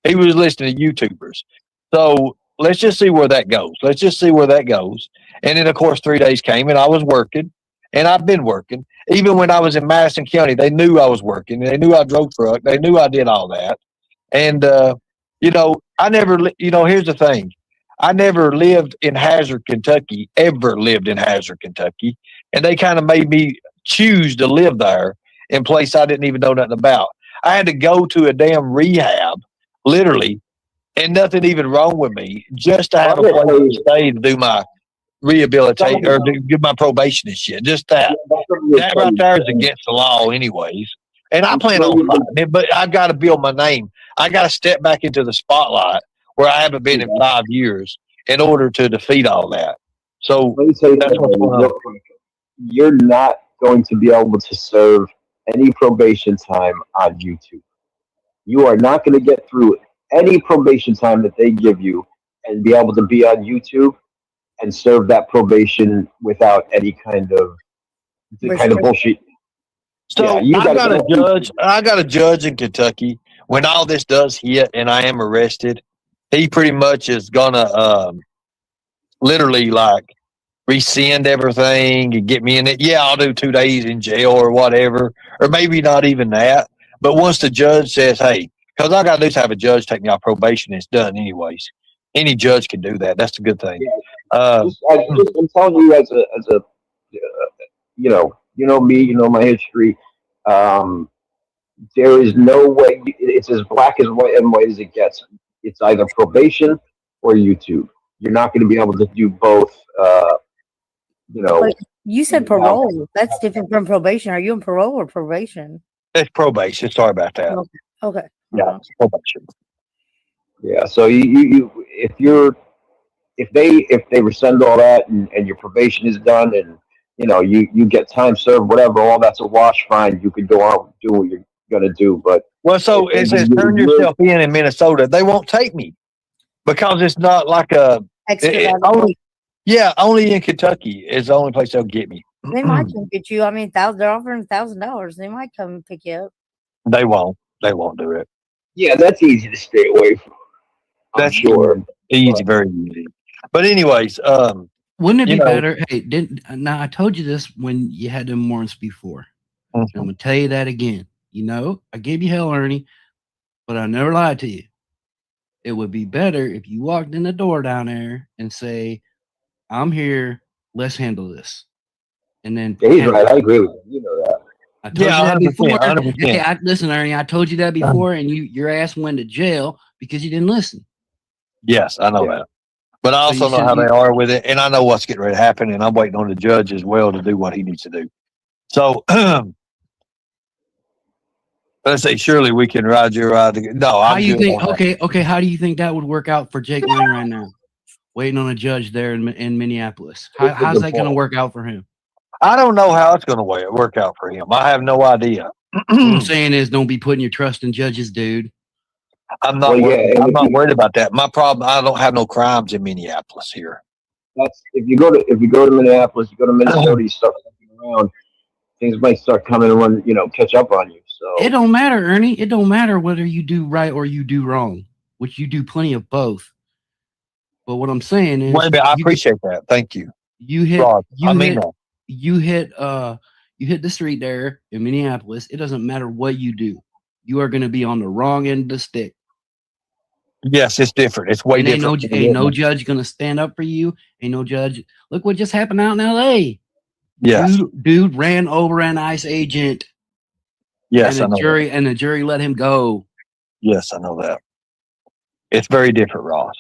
He was listening to YouTubers. So let's just see where that goes. Let's just see where that goes. And then, of course, 3 days came and I was working and I've been working. Even when I was in Madison County, they knew I was working. They knew I drove truck. They knew I did all that. And, I never, here's the thing. I never lived in Hazard, Kentucky, ever lived in Hazard, Kentucky. And they kind of made me choose to live there in a place I didn't even know nothing about. I had to go to a damn rehab, literally, and nothing even wrong with me, just to have a place to stay to do my rehabilitation or to do my probation and shit. Just that. That right there is against the law, anyways. And I plan on fighting it, but I've got to build my name. I got to step back into the spotlight where I haven't been in 5 years in order to defeat all that. So let me tell you that's what's going on. You're not going to be able to serve any probation time on YouTube. You are not going to get through any probation time that they give you and be able to be on YouTube and serve that probation without any kind of bullshit. So I got a judge in Kentucky. When all this does hit and I am arrested, he pretty much is gonna literally like rescind everything and get me in it. Yeah, I'll do 2 days in jail or whatever, or maybe not even that. But once the judge says, "Hey," because all I got to do is have a judge take me off probation, it's done anyways. Any judge can do that. That's a good thing. I'm telling you, as a me, you know my history. There is no way. It's as black as white and white as it gets. It's either probation or YouTube. You're not going to be able to do both. But you said parole. That's different from probation. Are you on parole or probation? It's probation. Sorry about that. Okay. Yeah, it's probation. Yeah. So if they rescind all that and your probation is done and you get time served, whatever, all that's a wash. Fine, you could go out and do what you're gonna do. But so it says turn yourself in Minnesota. They won't take me because it's not like only in Kentucky is the only place they'll get me. They might come get you. I mean, they're offering $1,000. They might come and pick you up. They won't. They won't do it. Yeah, that's easy to stay away from. That's sure easy, very easy. But anyways, wouldn't it be better? Hey, now I told you this when you had them warrants before. I'm gonna tell you that again. I gave you hell, Ernie, but I never lied to you. It would be better if you walked in the door down there and say, "I'm here. Let's handle this." And then he's right. I agree with him. You know that. I told you that before. 100%. Hey, listen, Ernie. I told you that before, and your ass went to jail because you didn't listen. Yes, I know that. But I also know how they are with it, and I know what's getting ready to happen, and I'm waiting on the judge as well to do what he needs to do. So let's say, surely we can ride your ride. No, how do you think? Okay. How do you think that would work out for Jake Lane right now? Waiting on a judge there in Minneapolis. How's that going to work out for him? I don't know how it's going to work out for him. I have no idea. What I'm saying is, don't be putting your trust in judges, dude. I'm not worried about that. My problem, I don't have no crimes in Minneapolis here. That's if you go to Minneapolis, you go to Minnesota, you start looking around, things might start coming and run, catch up on you. So it don't matter, Ernie. It don't matter whether you do right or you do wrong, which you do plenty of both. But what I'm saying is, I appreciate that. Thank you. You hit the street there in Minneapolis. It doesn't matter what you do. You are going to be on the wrong end of the stick. Yes, it's different. It's way different. Ain't no judge going to stand up for you. Ain't no judge. Look what just happened out in L.A. Yes. Dude ran over an ICE agent. Yes, and the jury let him go. Yes, I know that. It's very different, Ross.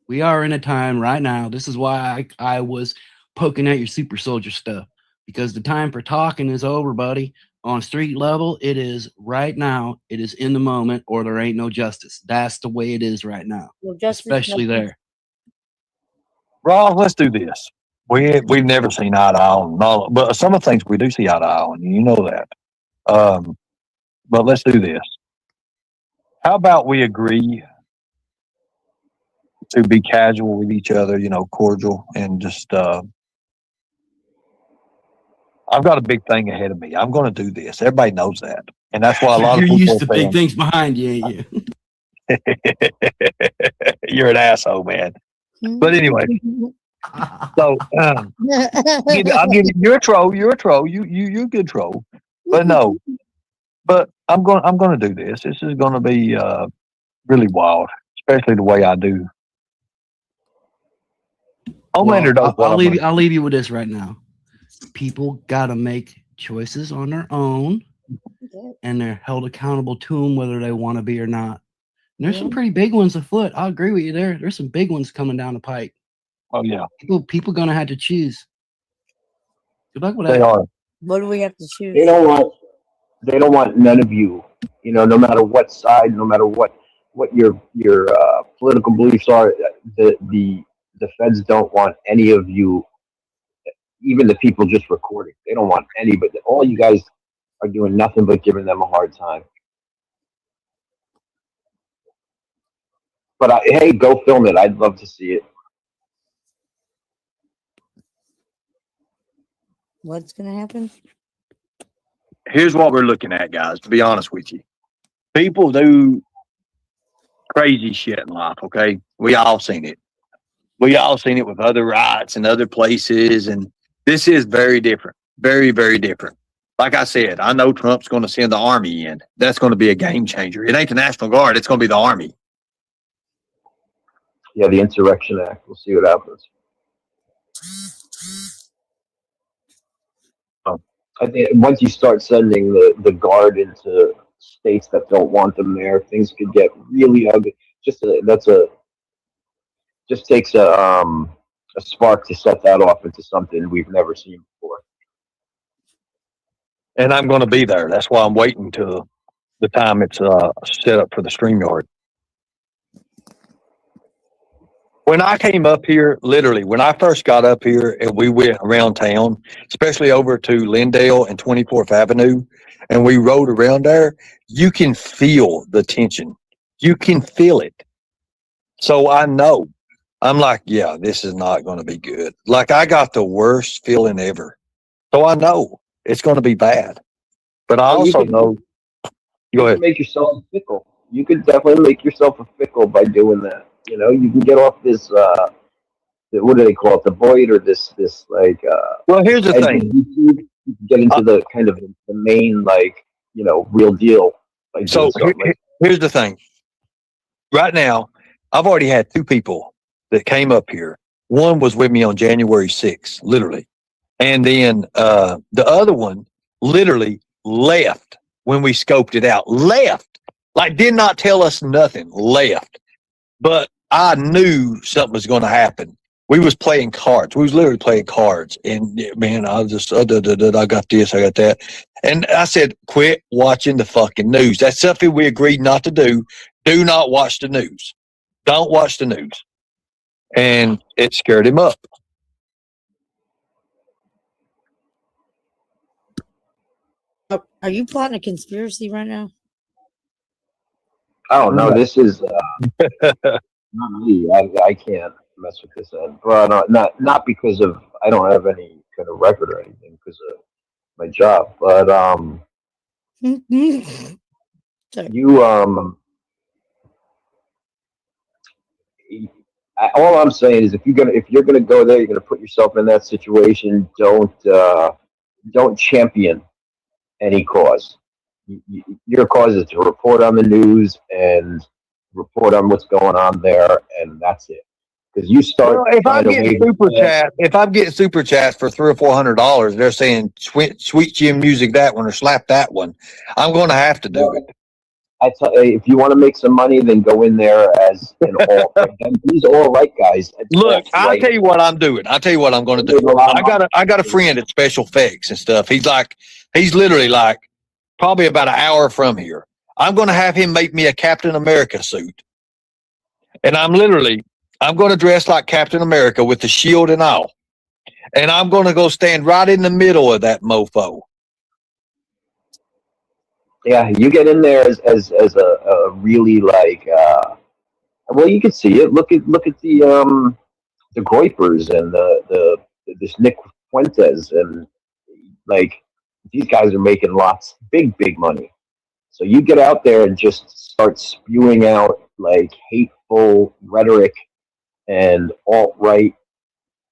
We are in a time right now. This is why I was poking at your super soldier stuff, because the time for talking is over, buddy. On street level, it is right now. It is in the moment, or there ain't no justice. That's the way it is right now, especially there. Ross, let's do this. We've never seen eye to eye on, but some of the things we do see eye to eye on. You know that. But let's do this. How about we agree to be casual with each other, cordial, and just I've got a big thing ahead of me. I'm going to do this. Everybody knows that. And that's why a lot of people used to big things behind you, ain't you? You're an asshole, man. But anyway, so I'm giving you're a troll. You're a troll. You're a good troll. But no, but I'm gonna do this. This is gonna be really wild, especially the way I do. Homelander knows what I'll leave you with this right now. People gotta make choices on their own, and they're held accountable to them whether they want to be or not. And there's some pretty big ones afoot. I'll agree with you there. There's some big ones coming down the pike. Oh yeah, people gonna have to choose. Good luck with they that. are. What do we have to choose? They don't want none of you. You know, no matter what side, no matter what your political beliefs are, the feds don't want any of you. Even the people just recording, they don't want anybody. All you guys are doing nothing but giving them a hard time. But hey, go film it. I'd love to see it. What's gonna happen? Here's what we're looking at, guys. To be honest with you, people do crazy shit in life. Okay, we all seen it. We all seen it with other riots and other places, and this is very different. Very, very different. Like I said, I know Trump's going to send the army in. That's going to be a game changer. It ain't the National Guard. It's going to be the army. Yeah, the Insurrection Act. We'll see what happens. I think once you start sending the guard into states that don't want them there, things could get really ugly. Just takes a spark to set that off into something we've never seen before. And I'm going to be there. That's why I'm waiting till the time it's set up for the StreamYard. When I came up here, literally, when I first got up here and we went around town, especially over to Lindale and 24th Avenue, and we rode around there, you can feel the tension. You can feel it. So I know. I'm like, yeah, this is not going to be good. Like, I got the worst feeling ever. So I know it's going to be bad. But I also know. Go ahead. Make yourself fickle. You could definitely make yourself a fickle by doing that. You know, you can get off this. What do they call it? The void, or this like. Well, here's the thing. YouTube, you can get into the kind of the main, like, you know, real deal. So here's the thing. Right now, I've already had two people that came up here. One was with me on January 6th, literally, and then the other one literally left when we scoped it out. Left, like, did not tell us nothing. Left, but I knew something was going to happen. We was playing cards. We was literally playing cards. And man, I was just, I got this, I got that. And I said, quit watching the fucking news. That's something we agreed not to do. Do not watch the news. Don't watch the news. And it scared him up. Are you plotting a conspiracy right now? Oh no, this is not me. I can't mess with this end. Well, not because of, I don't have any kind of record or anything because of my job. But you all I'm saying is if you're gonna go there, you're gonna put yourself in that situation. Don't champion any cause. Your cause is to report on the news and report on what's going on there, and that's it. Because you start. Well, if I'm getting super chats for $300 or $400, they're saying sweet Jim music that one or slap that one. I'm going to have to do it. I tell you, if you want to make some money, then go in there as an all. These all right guys. Look, I'll tell you what I'm doing. I'll tell you what I'm going to do. I got a friend at Special Effects and stuff. He's literally like probably about an hour from here. I'm going to have him make me a Captain America suit, and I'm going to dress like Captain America with the shield and all, and I'm going to go stand right in the middle of that mofo. Yeah, you get in there as a really like. Well, you can see it. Look at the Groypers and this Nick Fuentes, and like these guys are making big money. So you get out there and just start spewing out like hateful rhetoric and alt right,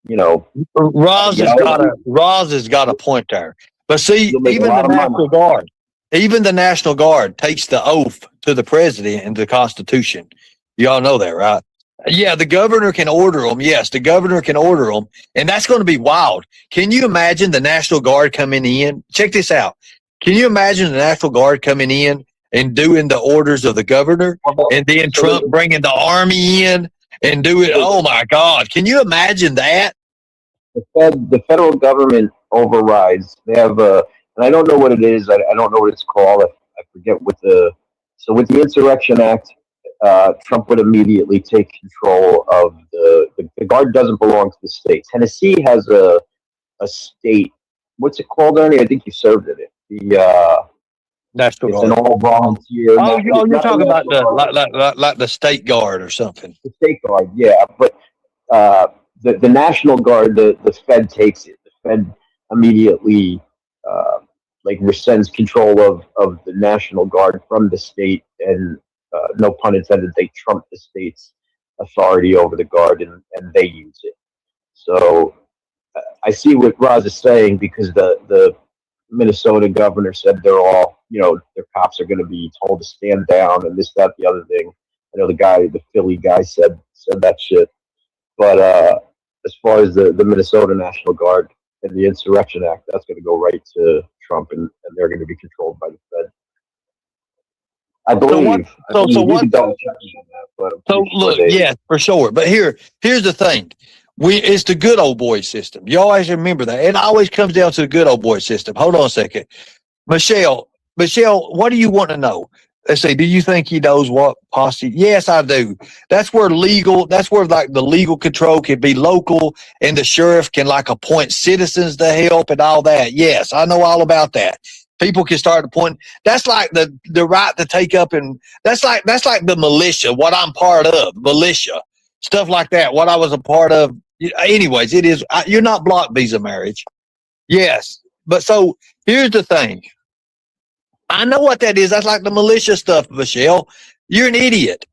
you know, Roz has got a point there. But see, you'll make a even the lot of money. National Guard takes the oath to the president and the Constitution. Y'all know that, right? Yeah, the governor can order them. Yes, the governor can order them, and that's going to be wild. Can you imagine the National Guard coming in? Check this out. Can you imagine the National Guard coming in and doing the orders of the governor, and then Trump bringing the army in and do it? Oh my God! Can you imagine that? The federal government overrides. They have and I don't know what it is. I don't know what it's called. I forget what so with the Insurrection Act, Trump would immediately take control of the guard doesn't belong to the state. Tennessee has a state. What's it called, Ernie? I think you served in it. National It's Guard. an all volunteer. You're talking about like the state guard or something. The state guard, yeah. But the National Guard, the Fed takes it. The Fed immediately like rescinds control of the National Guard from the state, and no pun intended, they trump the state's authority over the guard, and they use it. So I see what Roz is saying, because the Minnesota governor said they're all, their cops are going to be told to stand down and this, that, the other thing. I know the Philly guy said that shit. But as far as the Minnesota National Guard and the Insurrection Act, that's going to go right to Trump, and they're going to be controlled by the Fed. I believe. Yes, for sure. But here's the thing. It's the good old boy system. You always remember that. It always comes down to the good old boy system. Hold on a second. Michelle, what do you want to know? Let's see. Do you think he knows what posse? Yes, I do. That's where like the legal control can be local, and the sheriff can like appoint citizens to help and all that. Yes, I know all about that. People can start appointing. That's like the right to take up, and that's like the militia. What I'm part of, militia stuff like that. What I was a part of. Anyways, it is. You're not block visa marriage. Yes, but so here's the thing. I know what that is. That's like the militia stuff, Michelle. You're an idiot.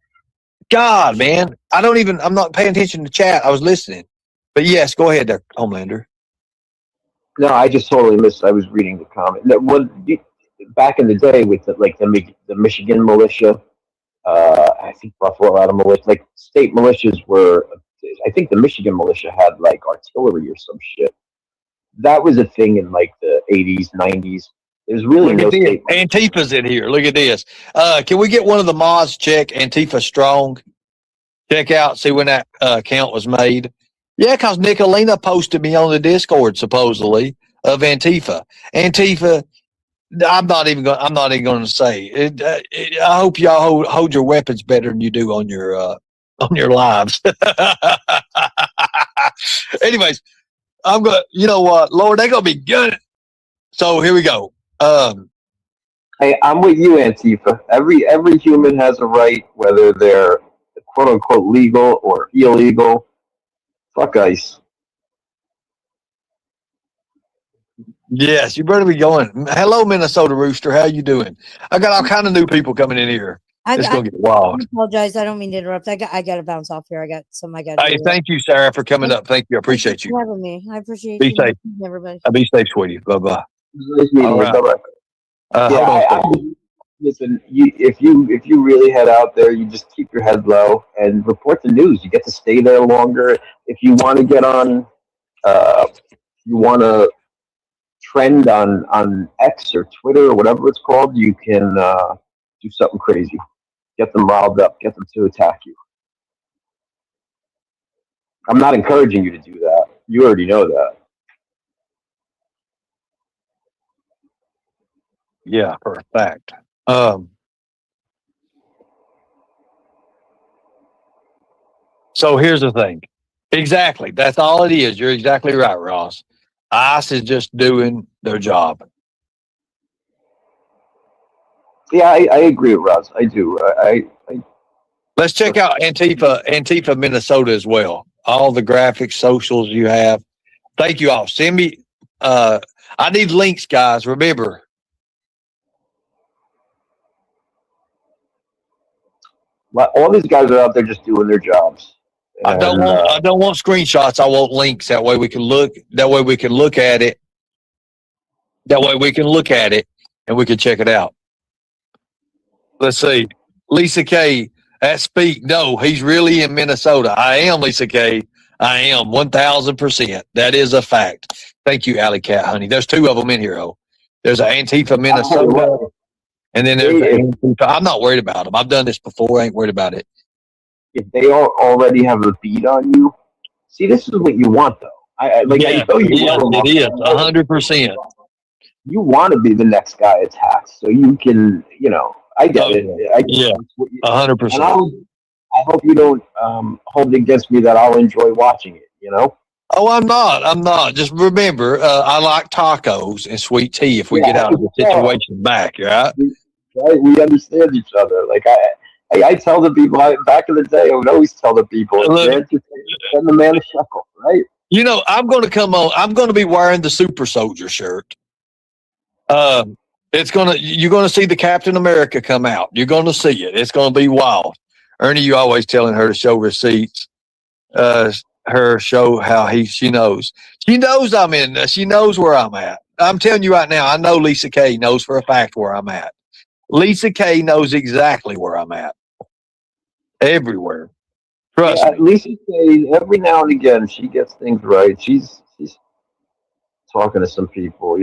God, man. I'm not paying attention to chat. I was listening. But yes, go ahead there, Homelander. No, I just totally missed. I was reading the comment. Back in the day with the Michigan militia, I think Buffalo out of militia, like state militias were, I think the Michigan militia had like artillery or some shit. That was a thing in like the 80s, 90s. There's really no state. Antifa's in here. Look at this. Can we get one of the mods check Antifa strong? Check out, see when that account was made. Yeah, because Nicolina posted me on the Discord supposedly of Antifa. Antifa. I'm not even going to say it. I hope y'all hold your weapons better than you do on your lives. Anyways, I'm going. You know what, Lord, they're going to be good. So here we go. Hey, I'm with you, Antifa. Every human has a right, whether they're quote unquote legal or illegal. Fuck ICE. Yes, you better be going. Hello, Minnesota Rooster. How you doing? I got all kind of new people coming in here. It's gonna get wild. I apologize. I don't mean to interrupt. I got to bounce off here. I got some. Hey, thank you, Sarah, for coming up. Thank you. I appreciate you. For having me. I appreciate you. Be safe, everybody. Be safe, sweetie. Bye bye. All right. Listen. If you really head out there, you just keep your head low and report the news. You get to stay there longer. If you want to get on, you want to trend on X or Twitter or whatever it's called, you can do something crazy. Get them riled up. Get them to attack you. I'm not encouraging you to do that. You already know that. Yeah, for a fact. So here's the thing. Exactly. That's all it is. You're exactly right, Ross. ICE is just doing their job. Yeah, I agree with Ross. I do. Let's check out Antifa, Minnesota as well. All the graphics, socials you have. Thank you all. Send me. I need links, guys. Remember. All these guys are out there just doing their jobs. I don't want screenshots. I want links. That way we can look. That way we can look at it. That way we can look at it and we can check it out. Let's see. Lisa K. At Speak. No, he's really in Minnesota. I am, Lisa K. I am 1,000%. That is a fact. Thank you, Alley Cat, honey. There's two of them in here, though. There's an Antifa, Minnesota, and then there's Antifa. I'm not worried about them. I've done this before. I ain't worried about it. If they already have a beat on you, see, this is what you want, though. I know it is 100%. You want to be the next guy attacked, so you can, I get it. 100%. I hope you don't hold it against me that I'll enjoy watching it, Oh, I'm not. Just remember, I like tacos and sweet tea if we get out of the situation back, right? Right? We understand each other. Like, I tell the people, back in the day, I would always tell the people, send the man a shekel, right? I'm going to come on. I'm going to be wearing the Super Soldier shirt. You're going to see the Captain America come out. You're going to see it. It's going to be wild. Ernie, you always telling her to show receipts. Her show how she knows. She knows I'm in. She knows where I'm at. I'm telling you right now. I know Lisa K knows for a fact where I'm at. Lisa K knows exactly where I'm at. Everywhere. Trust me. Lisa K, every now and again, she gets things right. She's talking to some people.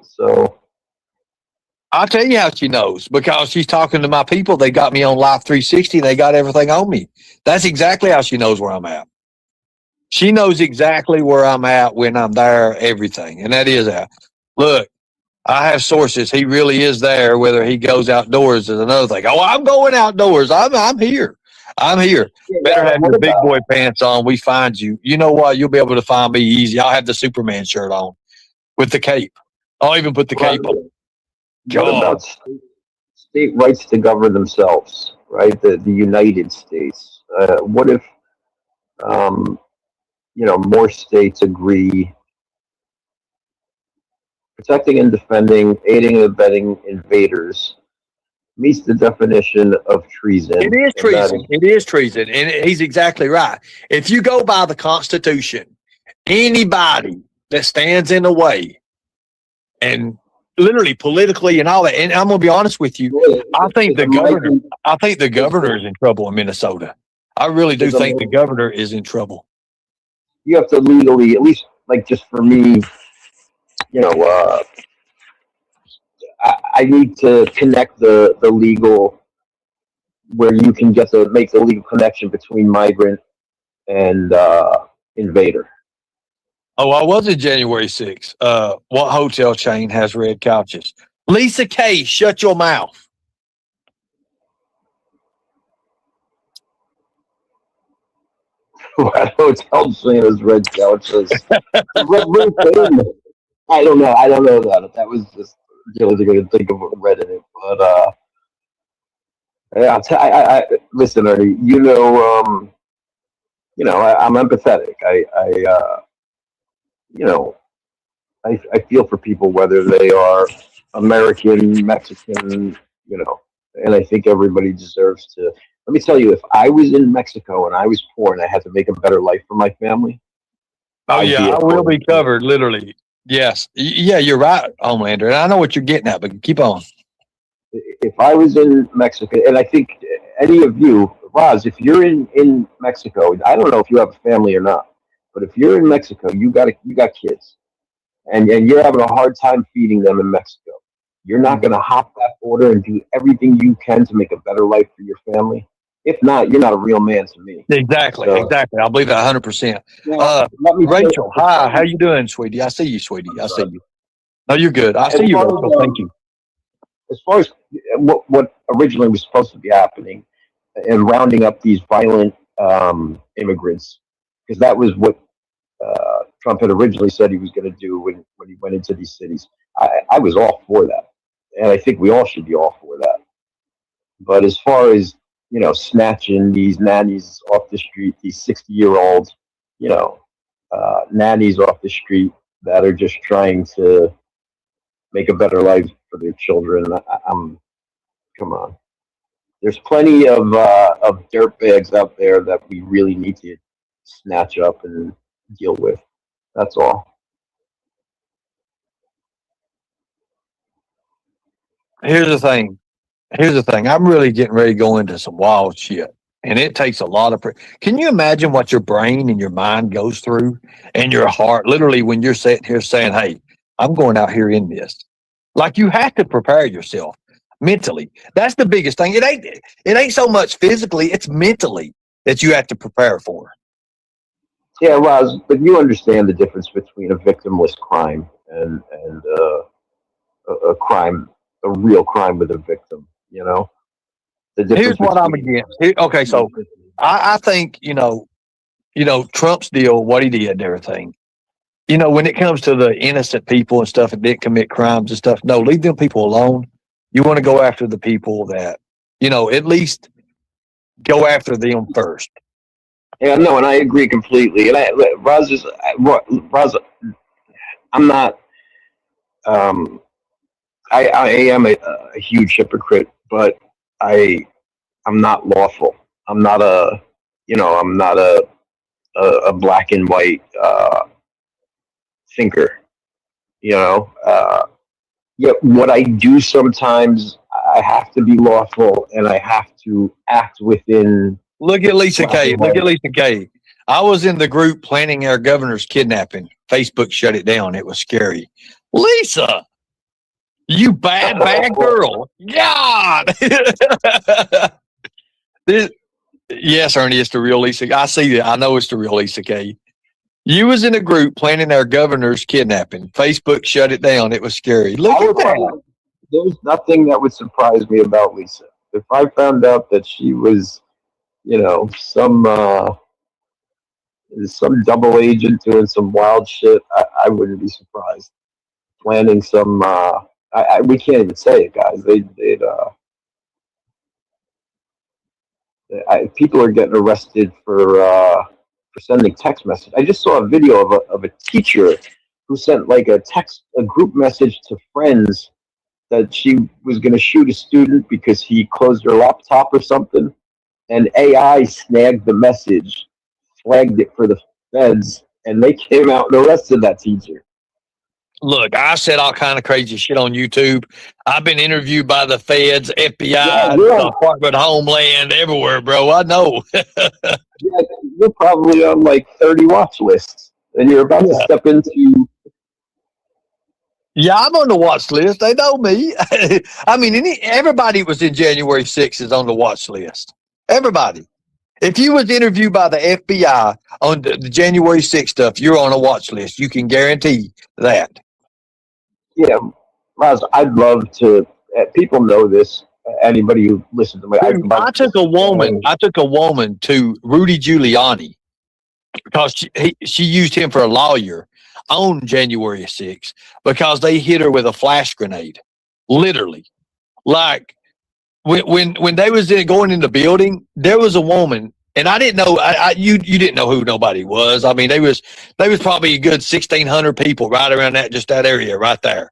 So I'll tell you how she knows, because she's talking to my people. They got me on Live 360. They got everything on me. That's exactly how she knows where I'm at. She knows exactly where I'm at when I'm there, everything. And that is that. Look, I have sources. He really is there. Whether he goes outdoors is another thing. Oh, I'm going outdoors. I'm here. I'm here. Better have your big boy pants on. We find you. You know what? You'll be able to find me easy. I'll have the Superman shirt on with the cape. I'll even put the cape on. What about state rights to govern themselves, right? The United States. What if, more states agree protecting and defending, aiding and abetting invaders meets the definition of treason. It is treason. It is treason. And he's exactly right. If you go by the Constitution, anybody that stands in the way and literally politically and all that, and I'm going to be honest with you, I think the governor is in trouble in Minnesota. I really do think the governor is in trouble. You have to legally, at least like just for me, I need to connect the legal, where you can make the legal connection between migrant and invader. Oh, I was in January 6th. What hotel chain has red couches? Lisa K, shut your mouth. What hotel chain has red couches? I don't know. I don't know that. That was just really going to think of red in it. But I listen, Ernie. I'm empathetic. I feel for people, whether they are American, Mexican, and I think everybody deserves to. Let me tell you, if I was in Mexico and I was poor and I had to make a better life for my family. Oh, yeah, I will be covered, literally. Yes. Yeah, you're right, Homelander. And I know what you're getting at, but keep on. If I was in Mexico, and I think any of you, Roz, if you're in Mexico, I don't know if you have a family or not, but if you're in Mexico, you got kids, and you're having a hard time feeding them in Mexico. You're not going to hop that border and do everything you can to make a better life for your family. If not, you're not a real man to me. Exactly. I believe that 100%. Rachel, hi. How you doing, sweetie? I see you, sweetie. I see you. No, you're good. I see you, Rachel. Thank you. As far as what originally was supposed to be happening and rounding up these violent immigrants, because that was what Trump had originally said he was going to do when he went into these cities. I was all for that. And I think we all should be all for that. But as far as, snatching these nannies off the street, these 60-year-olds, nannies off the street that are just trying to make a better life for their children, come on. There's plenty of of dirtbags out there that we really need to snatch up and deal with. That's all. Here's the thing. Here's the thing. I'm really getting ready to go into some wild shit. And it takes a lot of. Can you imagine what your brain and your mind goes through and your heart, literally, when you're sitting here saying, hey, I'm going out here in this? Like, you have to prepare yourself mentally. That's the biggest thing. It ain't so much physically, it's mentally that you have to prepare for. Yeah, Roz, but you understand the difference between a victimless crime and a crime, a real crime with a victim. You know, the difference. Here's what I'm against. Okay, so I think Trump's deal, what he did, and everything. When it comes to the innocent people and stuff that didn't commit crimes and stuff, no, leave them people alone. You want to go after the people that, at least go after them first. Yeah, no, and I agree completely. And Roz, I'm not. I am a huge hypocrite, but I'm not lawful. I'm not I'm not a black and white thinker. Yet what I do sometimes, I have to be lawful, and I have to act within. Look at Lisa K. Look at Lisa K. I was in the group planning our governor's kidnapping. Facebook shut it down. It was scary. Lisa, you bad girl. God. Yes, Ernie, it's the real Lisa. I see that. I know it's the real Lisa K. You was in a group planning our governor's kidnapping. Facebook shut it down. It was scary. Look at that. There's nothing that would surprise me about Lisa. If I found out that she was, some double agent doing some wild shit, I wouldn't be surprised. Planning some, we can't even say it, guys. People are getting arrested for sending text message. I just saw a video of a teacher who sent like a group message to friends that she was going to shoot a student because he closed her laptop or something, and AI snagged the message, flagged it for the feds, and they came out and arrested that teacher. Look, I said all kind of crazy shit on YouTube. I've been interviewed by the feds, FBI, the Department of Homeland, everywhere, bro. I know. Yeah, you're probably on like 30 watch lists, and you're about to step into. Yeah, I'm on the watch list. They know me. I mean, everybody was in January 6th is on the watch list. Everybody. If you was interviewed by the FBI on the January 6th stuff, you're on a watch list. You can guarantee that. Yeah, Roz, I'd love to. People know this. Anybody who listens to me, I took a woman to Rudy Giuliani because she used him for a lawyer on January 6th because they hit her with a flash grenade, literally. Like when they was going in the building, there was a woman, and I didn't know. You didn't know who nobody was. I mean, they was probably a good 1,600 people right around that area right there,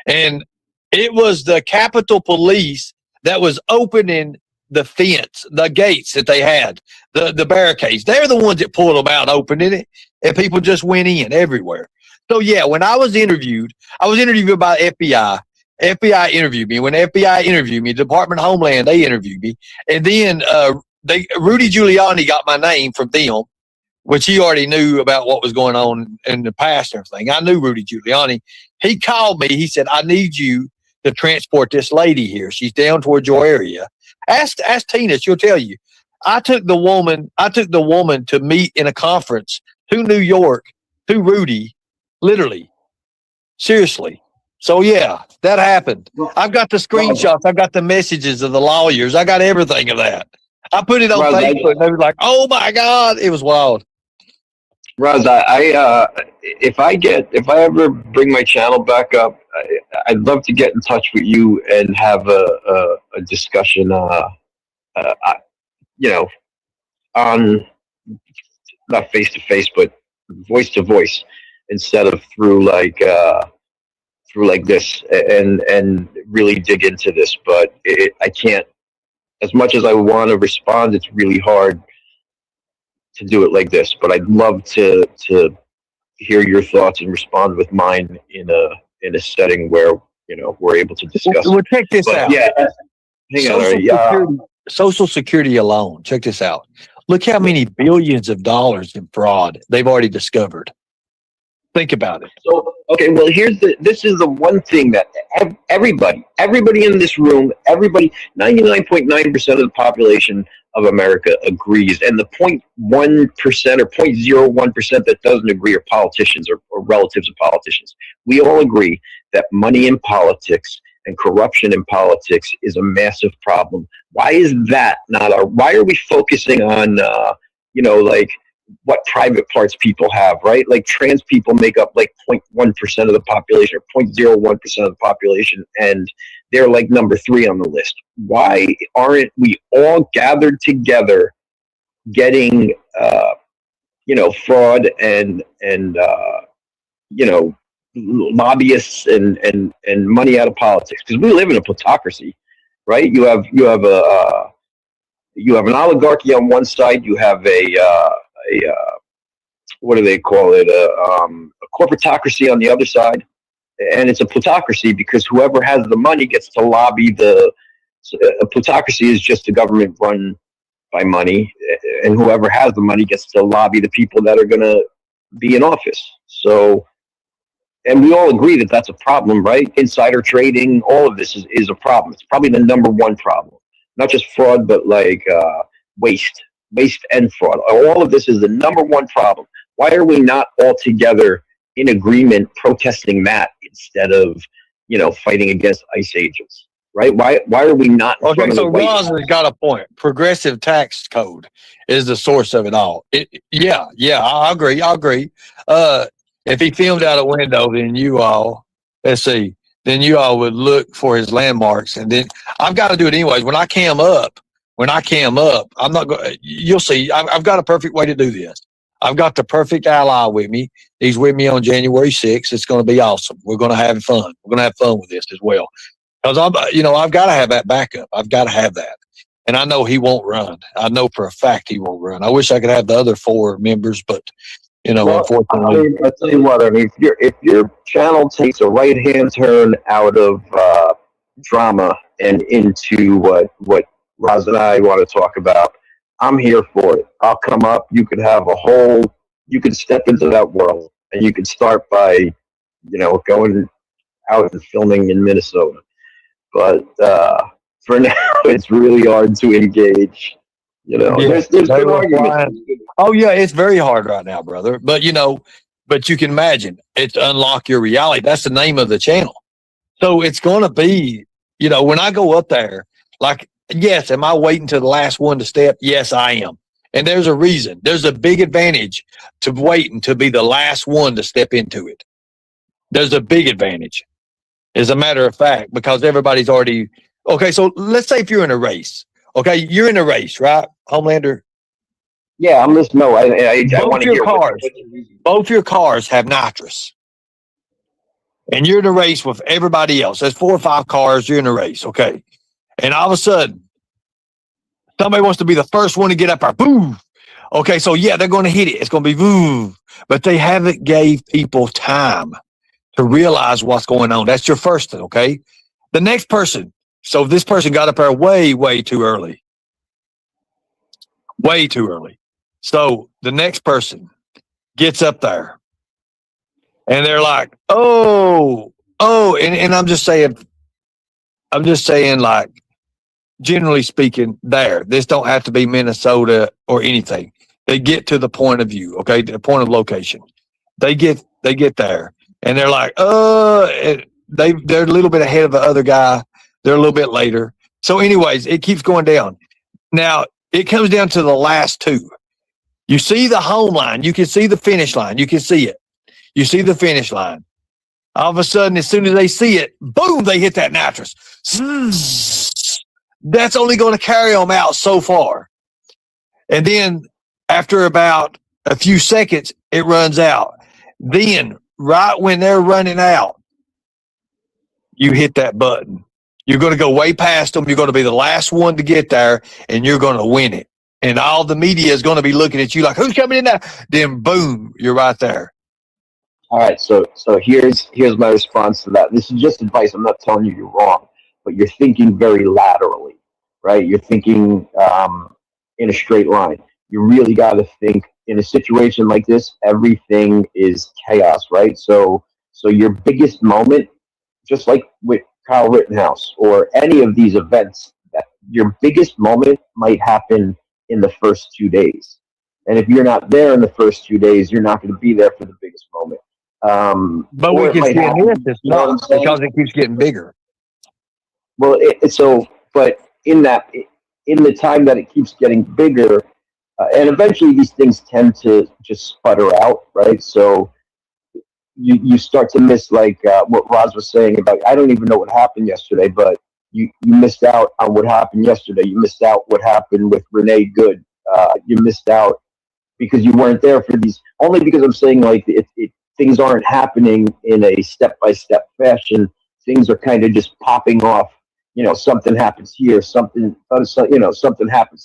and it was the Capitol Police that was opening the fence, the gates that they had, the barricades. They're the ones that pulled them out, opening it, and people just went in everywhere. So yeah, when I was interviewed by FBI. FBI interviewed me. When FBI interviewed me, the Department of Homeland, they interviewed me. And then Rudy Giuliani got my name from them, which he already knew about what was going on in the past and everything. I knew Rudy Giuliani. He called me. He said, I need you to transport this lady here. She's down towards your area. Ask Tina, she'll tell you. I took the woman to meet in a conference to New York, to Rudy, literally. Seriously. So yeah, that happened. I've got the screenshots. I've got the messages of the lawyers. I got everything of that. I put it on Facebook. And they were like, "Oh my God!" It was wild. Roz, if I ever bring my channel back up, I'd love to get in touch with you and have a discussion. On not face to face, but voice to voice, instead of through like this, and really dig into this. But I can't as much as I want to respond, it's really hard to do it like this. But I'd love to hear your thoughts and respond with mine in a setting where we're able to discuss. Well, check this But out. yeah, hang on. Social Security alone. Check this out. Look how many billions of dollars in fraud they've already discovered. Think about it. So, okay, well, this is the one thing that everybody in this room, 99.9% of the population of America agrees. And the 0.1% or 0.01% that doesn't agree are politicians or relatives of politicians. We all agree that money in politics and corruption in politics is a massive problem. Why is that why are we focusing on, like, what private parts people have, right? Like trans people make up like 0.1% of the population or 0.01% of the population, and they're like number 3 on the list. Why aren't we all gathered together getting, fraud and lobbyists and money out of politics? Because we live in a plutocracy, right? You have an oligarchy on one side. You have a what do they call it? A corporatocracy on the other side, and it's a plutocracy because whoever has the money gets to lobby a plutocracy is just a government run by money, and whoever has the money gets to lobby the people that are going to be in office. So, and we all agree that that's a problem, right? Insider trading, all of this is a problem. It's probably the number one problem, not just fraud, but like waste and fraud. All of this is the number one problem. Why are we not all together in agreement protesting that instead of, fighting against ICE agents, right? Why are we not? Okay, so Roz has got a point. Progressive tax code is the source of it all. Yeah, I agree. If he filmed out a window, then you all would look for his landmarks, and then I've got to do it anyways. When I cam up, I'm not going. You'll see. I've got a perfect way to do this. I've got the perfect ally with me. He's with me on January 6th. It's going to be awesome. We're going to have fun. We're going to have fun with this as well. Because I've got to have that backup. I've got to have that. And I know he won't run. I know for a fact he won't run. I wish I could have the other 4 members, but unfortunately. I'll tell you what. I mean, if your channel takes a right-hand turn out of drama and into what Roz and I want to talk about, I'm here for it. I'll come up. You could have you could step into that world, and you could start by, going out and filming in Minnesota. But for now, it's really hard to engage. There's good arguments. Oh yeah, it's very hard right now, brother. But but you can imagine it's Unlock Your Reality. That's the name of the channel. So it's going to be, when I go up there, like, yes, am I waiting to the last one to step? Yes, I am. And there's a reason. There's a big advantage to waiting to be the last one to step into it. There's a big advantage, as a matter of fact, because everybody's already, okay, so let's say if you're in a race. Okay, you're in a race, right, Homelander? Yeah, I'm listening. No, I want to hear both your cars have nitrous. And you're in a race with everybody else. There's 4 or 5 cars, you're in a race, okay. And all of a sudden, somebody wants to be the first one to get up there. Boom. Okay, so yeah, they're going to hit it. It's going to be boom. But they haven't gave people time to realize what's going on. That's your first thing, okay? The next person. So this person got up there way, way too early. Way too early. So the next person gets up there. And they're like, oh. And I'm just saying, like, generally speaking, this don't have to be Minnesota or anything. They get to the point of view, okay, the point of location. They get there, and they're like, they're a little bit ahead of the other guy. They're a little bit later. So, anyways, it keeps going down. Now it comes down to the last 2. You see the home line. You can see the finish line. You can see it. You see the finish line. All of a sudden, as soon as they see it, boom, they hit that nitrous. That's only going to carry them out so far. And then after about a few seconds, it runs out. Then, right when they're running out, you hit that button. You're going to go way past them. You're going to be the last one to get there, and you're going to win it. And all the media is going to be looking at you like, who's coming in there? Then boom, you're right there. All right, so here's my response to that. This is just advice. I'm not telling you you're wrong, but you're thinking very laterally, right? You're thinking in a straight line. You really got to think in a situation like this. Everything is chaos, right? So your biggest moment, just like with Kyle Rittenhouse or any of these events, that your biggest moment might happen in the first 2 days. And if you're not there in the first 2 days, you're not going to be there for the biggest moment. But we can see in this, it's not because it keeps getting bigger. Well, but in the time that it keeps getting bigger, and eventually these things tend to just sputter out, right? So you start to miss like what Roz was saying about. I don't even know what happened yesterday, but you missed out on what happened yesterday. You missed out what happened with Renee Good. You missed out because you weren't there for these. Only because I'm saying like things aren't happening in a step-by-step fashion. Things are kind of just popping off. Something happens here, something happens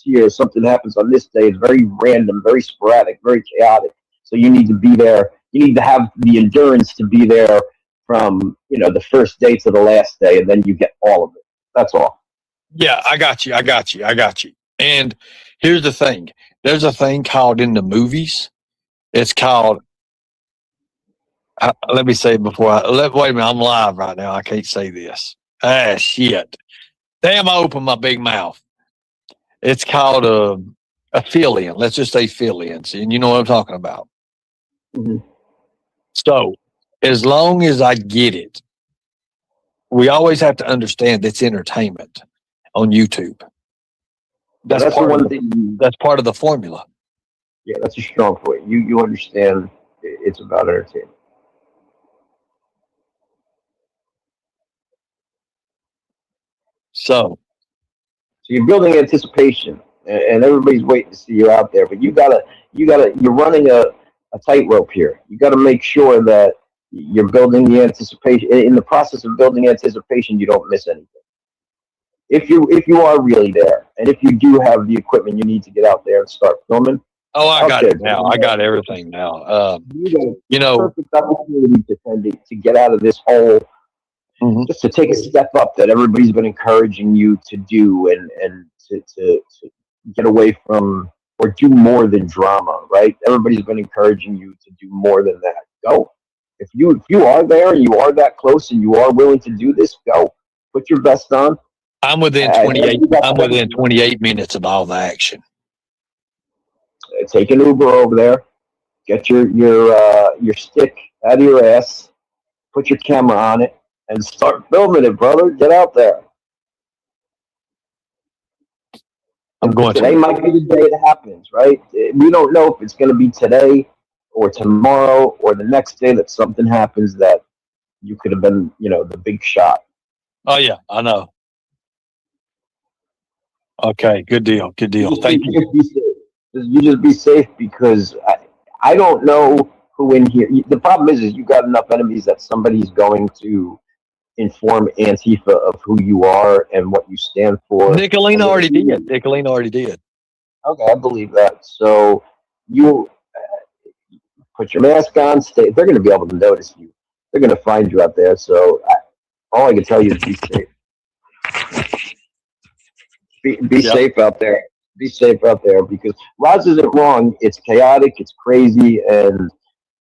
here, something happens on this day. It's very random, very sporadic, very chaotic. So you need to be there. You need to have the endurance to be there from, the first day to the last day, and then you get all of it. That's all. Yeah, I got you. And here's the thing. There's a thing called in the movies. It's called, let me say it before wait a minute, I'm live right now. I can't say this. Ah, shit. Damn, I opened my big mouth. It's called a fill-in. Let's just say fill-ins. And you know what I'm talking about. Mm-hmm. So as long as I get it, we always have to understand it's entertainment on YouTube. That's the part one of thing. that's part of the formula. Yeah, that's a strong point. You understand it's about entertainment. So you're building anticipation, and everybody's waiting to see you out there. But you're running a tightrope here. You got to make sure that you're building the anticipation. In the process of building anticipation, you don't miss anything. If you are really there, and if you do have the equipment you need to get out there and start filming. Oh, I got it now. I got everything now. Perfect opportunity to get out of this hole. Mm-hmm. Just to take a step up that everybody's been encouraging you to do, and to get away from or do more than drama, right? Everybody's been encouraging you to do more than that. Go. If you are there and you are that close and you are willing to do this, go. Put your vest on. I'm within 28. I'm within 28 minutes of all the action. Take an Uber over there. Get your stick out of your ass. Put your camera on it. And start filming it, brother. Get out there. I'm going today to. might be the day it happens, right? We don't know if it's going to be today or tomorrow or the next day that something happens that you could have been, the big shot. Oh, yeah, I know. Okay, good deal. Good deal. Thank you. You just be safe because I don't know who in here. The problem is you got enough enemies that somebody's going to inform Antifa of who you are and what you stand for. Nicolene already did. Okay, I believe that. So you put your mask on. They're going to be able to notice you. They're going to find you out there. So all I can tell you is be safe. Be safe out there. Be safe out there because Roz isn't wrong. It's chaotic. It's crazy, and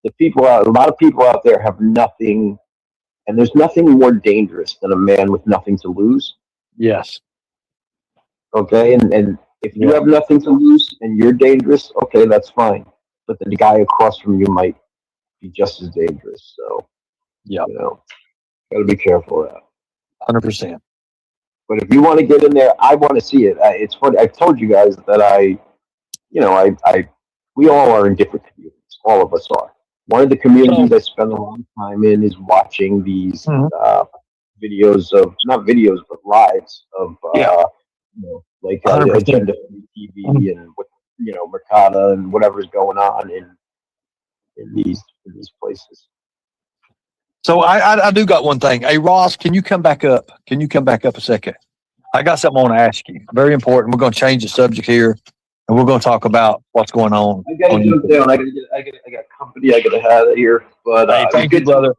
a lot of people out there have nothing. And there's nothing more dangerous than a man with nothing to lose. Yes. Okay, and if you have nothing to lose and you're dangerous, okay, that's fine. But the guy across from you might be just as dangerous. So, got to be careful of that. 100%. But if you want to get in there, I want to see it. It's funny. I've told you guys that we all are in different communities. All of us are. One of the communities I spend a lot of time in is watching these videos of, not videos, but lives of, like Agenda TV and what, Mercata and whatever's going on in these places. So I do got one thing. Hey, Ross, can you come back up? Can you come back up a second? I got something I want to ask you. Very important. We're going to change the subject here, and we're going to talk about what's going on. I gotta jump YouTube. down. I got company. I gotta have it here. But Hey, thank you, brother.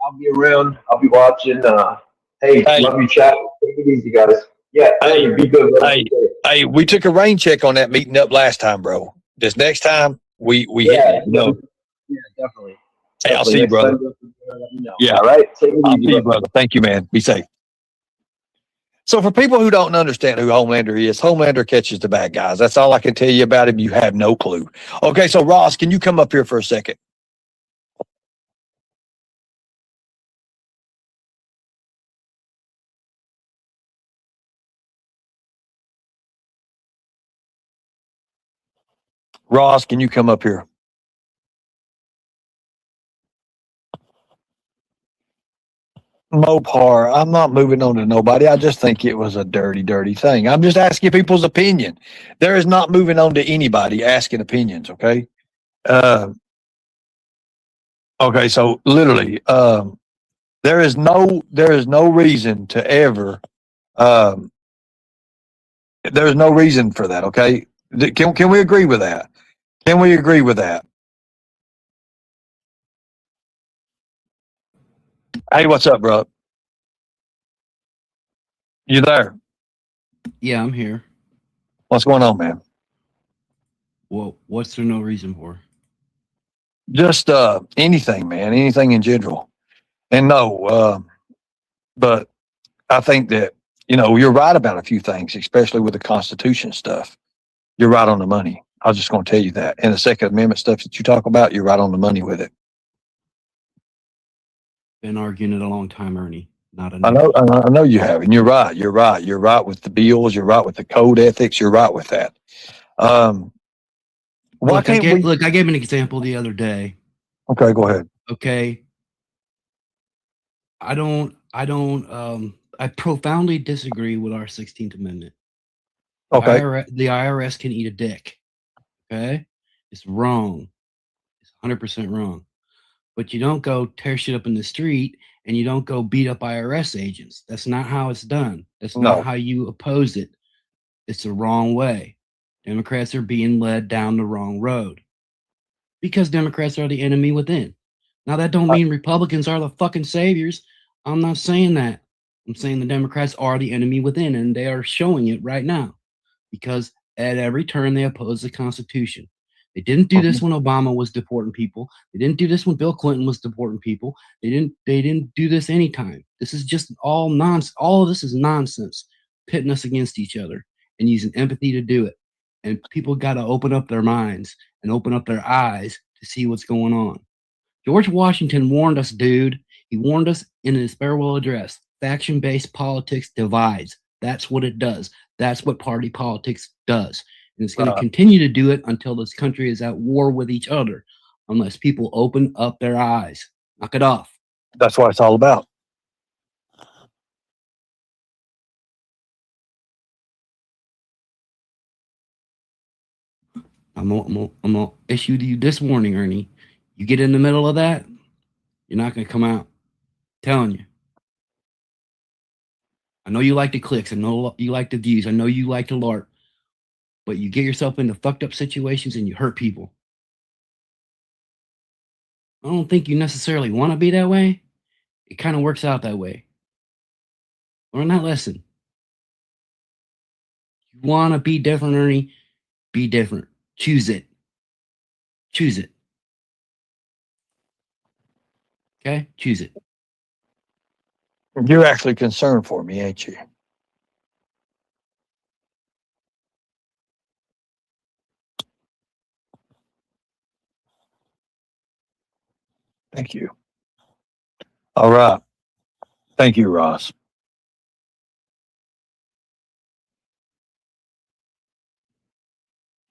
I'll be around. I'll be watching. Hey, Hey. love you, chat. Take it easy, guys. Yeah, Hey. be good. Brother. Hey, we took a rain check on that meeting up last time, bro. This next time, we Yeah, hit. No. Yeah, definitely. Hey, I'll see you, Next brother. time, let me know. Yeah. All right. Take it I'll easy, see you, brother. Thank you, man. Be safe. So for people who don't understand who Homelander is, Homelander catches the bad guys. That's all I can tell you about him. You have no clue. Okay, so Ross, can you come up here for a second? Ross, can you come up here? Mopar, I'm not moving on to nobody. I just think it was a dirty, dirty thing. I'm just asking people's opinion. There is not moving on to anybody asking opinions, okay? Okay, so literally, there is no reason to ever there's no reason for that, okay? Can we agree with that? Can we agree with that? Hey, what's up, bro? You there? Yeah, I'm here. What's going on, man? Well, what's there no reason for? Just anything, man. Anything in general. And no, but I think that, you're right about a few things, especially with the Constitution stuff. You're right on the money. I was just going to tell you that. And the Second Amendment stuff that you talk about, you're right on the money with it. Been arguing it a long time, Ernie. Not I enough. know you have, and you're right. You're right with the bills. You're right with the code ethics. You're right with that. Why Look, can't we? Look, I gave an example the other day. Okay, go ahead. Okay. I profoundly disagree with our 16th Amendment. Okay. The IRS can eat a dick. Okay? It's wrong. It's 100% wrong. But you don't go tear shit up in the street and you don't go beat up IRS agents. That's not how it's done. That's not how you oppose it. It's the wrong way. Democrats are being led down the wrong road because Democrats are the enemy within. Now, that don't mean Republicans are the fucking saviors. I'm not saying that. I'm saying the Democrats are the enemy within, and they are showing it right now because at every turn they oppose the Constitution. They didn't do this when Obama was deporting people. They didn't do this when Bill Clinton was deporting people. They didn't do this anytime. This is just all nonsense. All of this is nonsense, pitting us against each other and using empathy to do it. And people got to open up their minds and open up their eyes to see what's going on. George Washington warned us, dude. He warned us in his farewell address. Faction-based politics divides. That's what it does. That's what party politics does. And it's going to continue to do it until this country is at war with each other, unless people open up their eyes. Knock it off. That's what it's all about. I'm gonna issue to you this warning, Ernie. You get in the middle of that, you're not going to come out. I'm telling you. I know you like the clicks. I know you like the views. I know you like to LARP. But you get yourself into fucked up situations and you hurt people. I don't think you necessarily want to be that way. It kind of works out that way. Learn that lesson. You want to be different, Ernie? Be different. Choose it. Choose it. Okay? Choose it. You're actually concerned for me, ain't you? Thank you. All right. Thank you, Ross.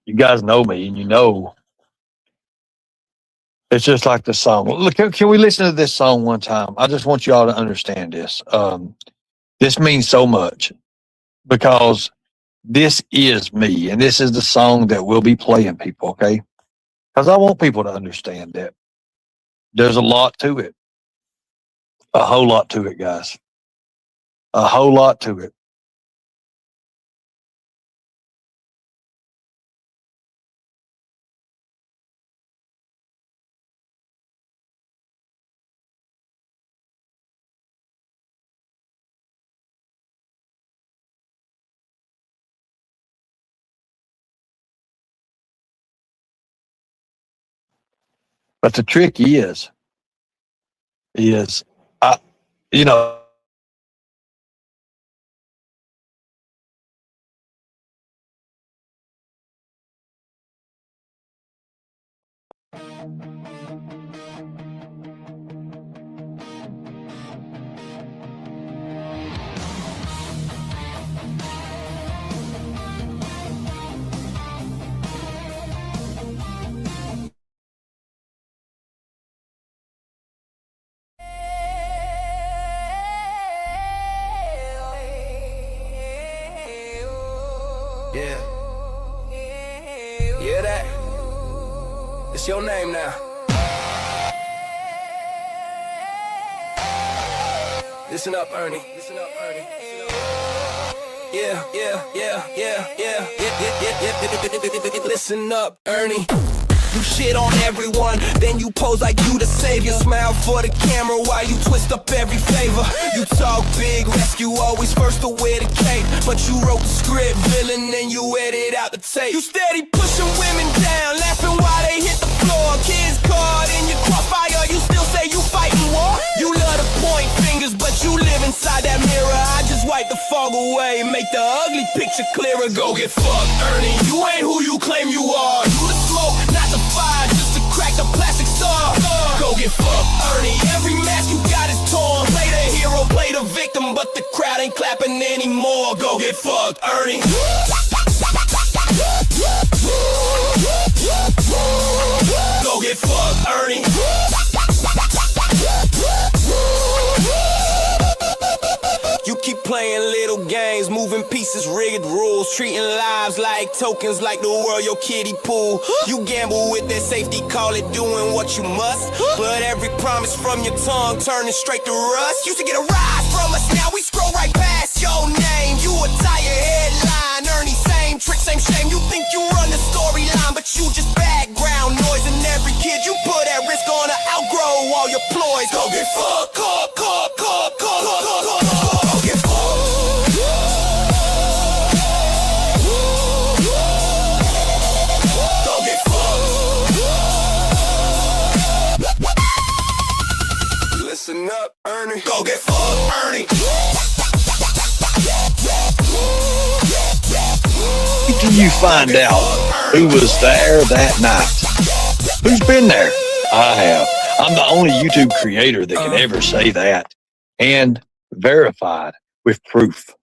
You guys know me, and you know it's just like the song. Look, can we listen to this song one time? I just want you all to understand this. This means so much because this is me, and this is the song that we'll be playing, people, okay? Because I want people to understand that there's a lot to it. A whole lot to it, guys. A whole lot to it. But the trick is I, you know, Yeah. Yeah, that. It's your name now. Listen up, Ernie. Listen up, Ernie. Yeah. Listen up, Ernie. You shit on everyone, then you pose like you the savior. Smile for the camera while you twist up every favor. You talk big, rescue always first to wear the cape. But you wrote the script, villain, and you edit out the tape. You steady pushing women down, laughing while they hit the floor. Kids caught in your crossfire, you still say you fighting war. You love to point fingers, but you live inside that mirror. I just wipe the fog away, make the ugly picture clearer. Go get fucked, Ernie, you ain't who you claim you are. You the smoke, not the fire, just to crack the plastic star. Go get fucked, Ernie, every mask you got is torn. Play the hero, play the victim, but the crowd ain't clapping anymore. Go get fucked, Ernie. Go get fucked, Ernie. You keep playing little games, moving pieces, rigged rules, treating lives like tokens, like the world your kiddie pool. You gamble with that safety, call it doing what you must. But every promise from your tongue turning straight to rust. Used to get a rise from us, now we scroll right past your name. You a tired headline, Ernie, same trick, same shame. You think you run the storyline, but you just background noise. And every kid you put at risk gonna outgrow all your ploys. Go get fucked, call. Listen up, Ernie. Go get fucked, Ernie. Can you find out who was there that night? Who's been there? I have. I'm the only YouTube creator that can ever say that, and verified with proof.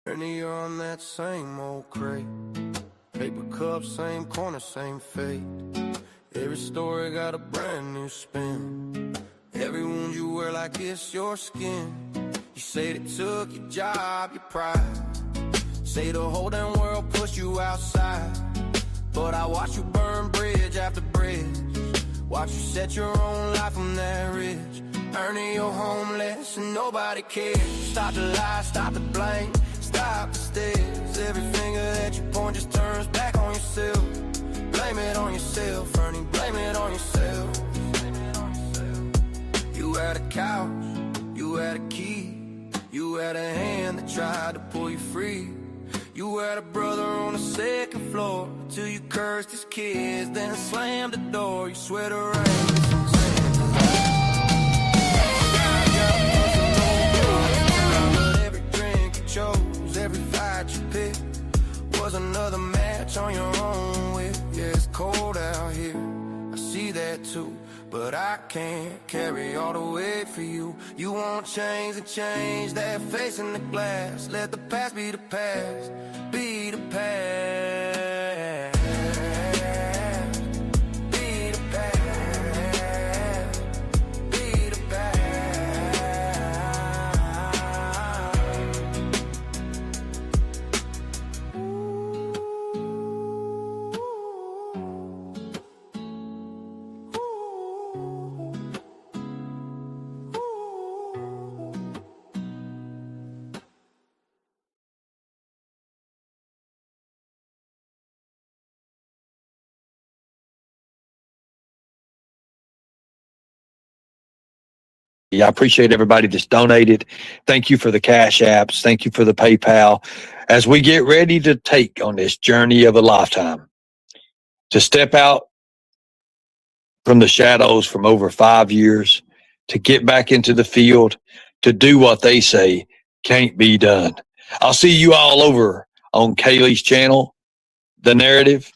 Ernie, you're on that same old crate. Paper cup, same corner, same fate. Every story got a brand new spin. Every wound you wear like it's your skin. You say they took your job, your pride. Say the whole damn world pushed you outside. But I watch you burn bridge after bridge. Watch you set your own life on that ridge. Ernie, you're homeless and nobody cares. Stop the lie, stop the blame, stop the stares. Every finger that you point just turns back on yourself. Blame it on yourself, Ernie, blame it on yourself. You had a couch, you had a key, you had a hand that tried to pull you free. You had a brother on the second floor till you cursed his kids, then slammed the door. You swear to rain. Every drink you chose, every fight you picked was another match on your own whip. Yeah, it's cold out here, I see that too. But I can't carry all the weight for you. You won't change and change that face in the glass. Let the past be the past, be the past. Be the past, be the past. I appreciate everybody that's donated. Thank you for the Cash Apps. Thank you for the PayPal. As we get ready to take on this journey of a lifetime, to step out from the shadows from over 5 years, to get back into the field, to do what they say can't be done. I'll see you all over on Kaylee's channel, The Narrative,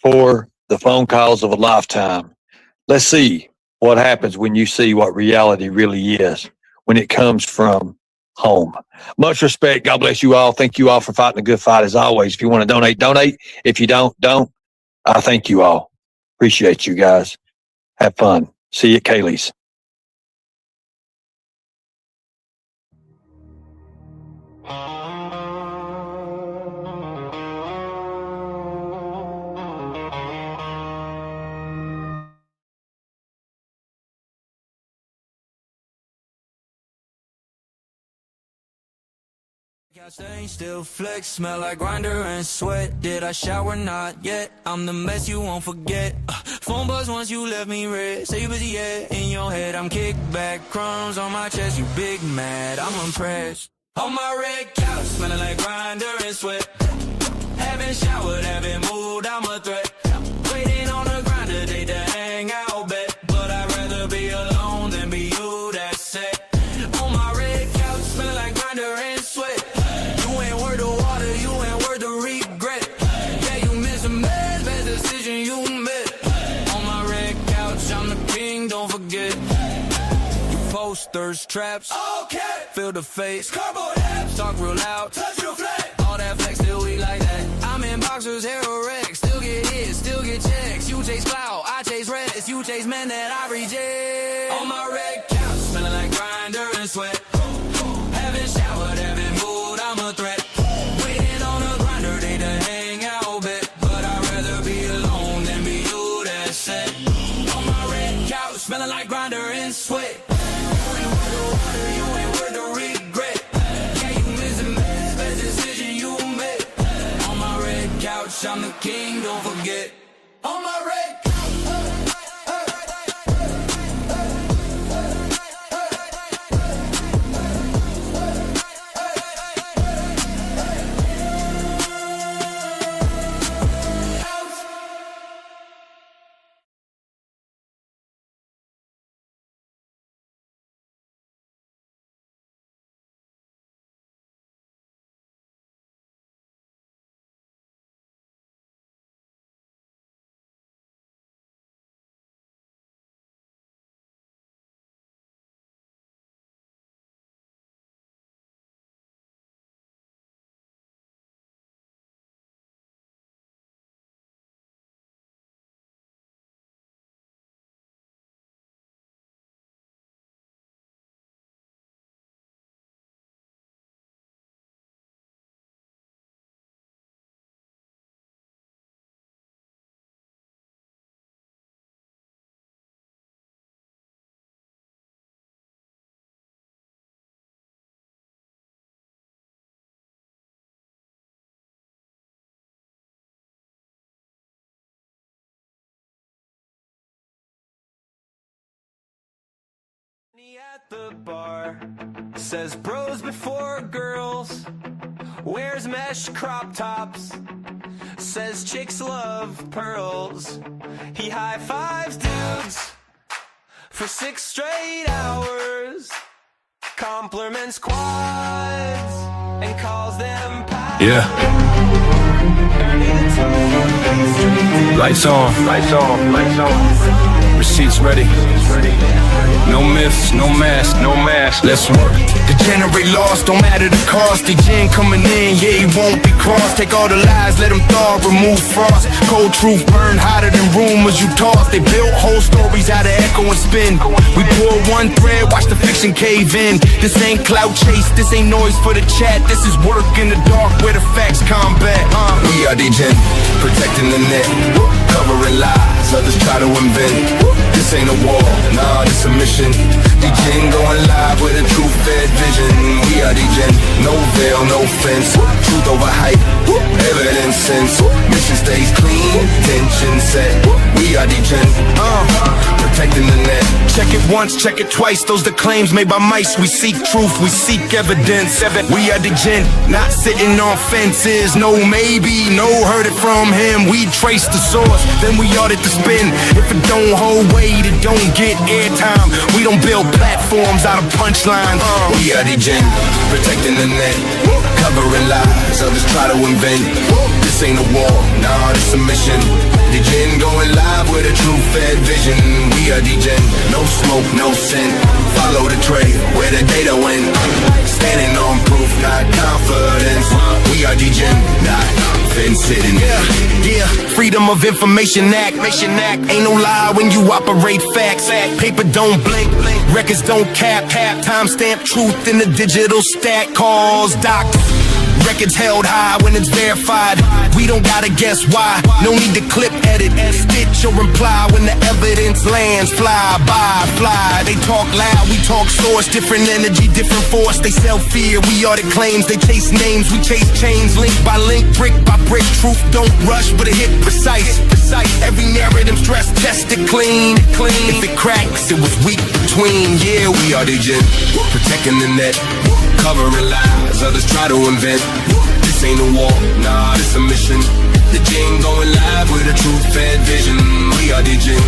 for the phone calls of a lifetime. Let's see what happens when you see what reality really is when it comes from home. Much respect. God bless you all. Thank you all for fighting a good fight as always. If you want to donate, donate. If you don't. I thank you all. Appreciate you guys. Have fun. See you at Kaylee's. Stain still flex, smell like grinder and sweat. Did I shower? Not yet. I'm the mess you won't forget. Phone buzz once you left me red. Say you busy yet? In your head, I'm kicked back. Crumbs on my chest, you big mad. I'm impressed. On my red couch, smelling like grinder and sweat. Haven't showered, haven't moved, I'm a threat. Waiting on a grinder day to hang out, bet. But I'd rather be alone than be you, that's set. On my red couch, smelling like grinder and sweat. Posters, traps, okay. Feel the face, cardboard apps, talk real loud, touch your flat. All that flex, still weak like that. I'm in boxers, hair or wreck, still get hits, still get checks. You chase clout, I chase rest, you chase men that I reject. On my red couch, smelling like grinder and sweat. Haven't showered, haven't moved, I'm a threat. Waiting on a grinder day to hang out, bet. But I'd rather be alone than be you, that's set. On my red couch, smelling like grinder and sweat. I'm the king, don't forget. On my red at the bar says bros before girls, wears mesh crop tops, says chicks love pearls. He high fives dudes for 6 straight hours, compliments quads and calls them pals. Yeah. Lights on, lights on, lights on. Receipts ready. No myths, no mask, no mask. Let's work. Degenerate lost, don't matter the cost. The gin coming in, yeah, he won't be crossed. Take all the lies, let them thaw, remove frost. Cold truth burn hotter than rumors you toss. They built whole stories out of echo and spin. We pull one thread, watch the fiction cave in. This ain't clout chase, this ain't noise for the chat. This is work in the dark where the facts combat. We are Degen, protecting the net, covering lies others try to invent. This ain't a war, nah, this a mission. Degen going live with a true fed vision. We are Degen, no veil, no fence. Truth over hype, evidence sense. Mission stays clean, tension set. We are Degen, protecting the net. Check it once, check it twice. Those the claims made by mice. We seek truth, we seek evidence. We are the gen, not sitting on fences. No, maybe, no, heard it from him. We trace the source, then we audit the spin. If it don't hold weight, it don't get airtime. We don't build platforms out of punchlines. We are the gen, protecting the net, covering lies others try to invent. This ain't a war, nah, this a mission. The gen going live with a true fed vision. We are the gen, no smoke, no scent. Follow the trail where the data went. Standing on proof, not confidence. We are the gen, not fence sitting. Yeah, Freedom of Information Act. Ain't no lie when you operate facts. Paper don't blink, records don't cap. Timestamp truth in the digital stack. Calls doctor. Records held high when it's verified. We don't gotta guess why. No need to clip, edit, stitch or imply. When the evidence lands, fly by, fly. They talk loud, we talk source. Different energy, different force. They sell fear, we audit claims. They chase names, we chase chains. Link by link, brick by brick. Truth don't rush, but it hit precise. Every narrative stress tested clean. If it cracks, it was weak between. Yeah, we are the gen, Protecting the net, covering lies others try to invent. This ain't a war, nah, this a mission. The gen going live with a true fed vision. We are the gen,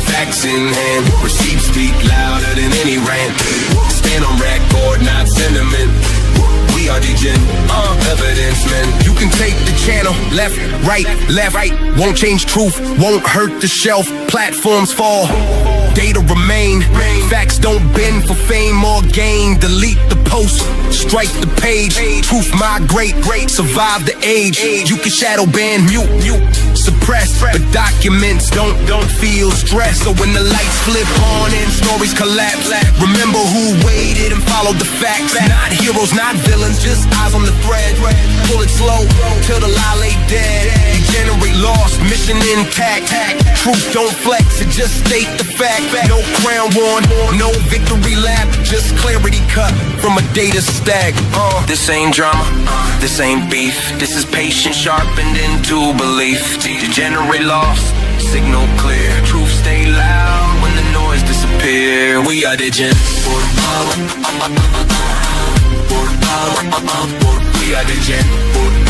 facts in hand. Receipts speak louder than any rant. Stand on record, not sentiment. We are the gen, evidence men. You can take the channel, left, right. Won't change truth, won't hurt the shelf. Platforms fall, data remain. Facts don't bend for fame or gain. Delete the post, strike the page. Truth migrate, survive the age. You can shadow ban, mute, suppress. But documents don't feel stress. So when the lights flip on and stories collapse, remember who waited and followed the facts. Not heroes, not villains, just eyes on the thread. Pull it slow till the lie lay dead. Degenerate lost, mission intact. Truth don't flex, it just state the fact. No crown worn, no victory lap, just clarity cut from a data stack. This ain't drama, this ain't beef. This is patience sharpened into belief. Degenerate lost, signal clear. Truth stay loud when the noise disappear. We are the gen, we are the gen.